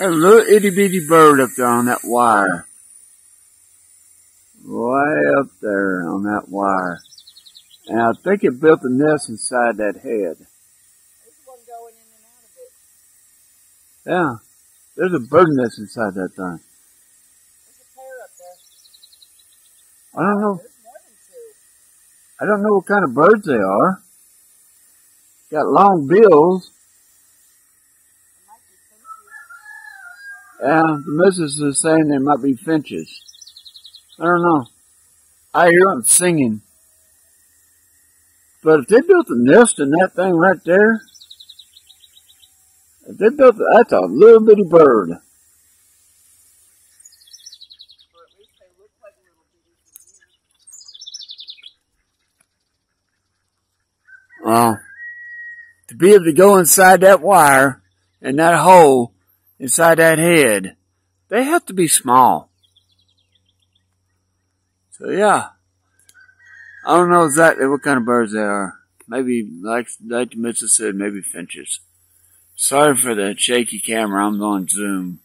A little itty bitty bird up there on that wire. Way up there on that wire. And I think it built a nest inside that head. There's one going in and out of it. Yeah. There's a bird nest inside that thing. There's a pair up there. I don't know. There's more than two. I don't know what kind of birds they are. Got long bills. There might be finches. Yeah, the missus is saying they might be finches. I don't know. I hear them singing. But if they built a nest in that thing right there, if they built, that's a little bitty bird. Or at least they look like little bitties in here. Well, to be able to go inside that wire and that hole inside that head, they have to be small. So yeah, I don't know exactly what kind of birds they are. Maybe, like the missus said, maybe finches. Sorry for the shaky camera, I'm on Zoom.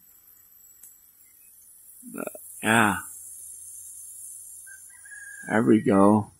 But yeah, there we go.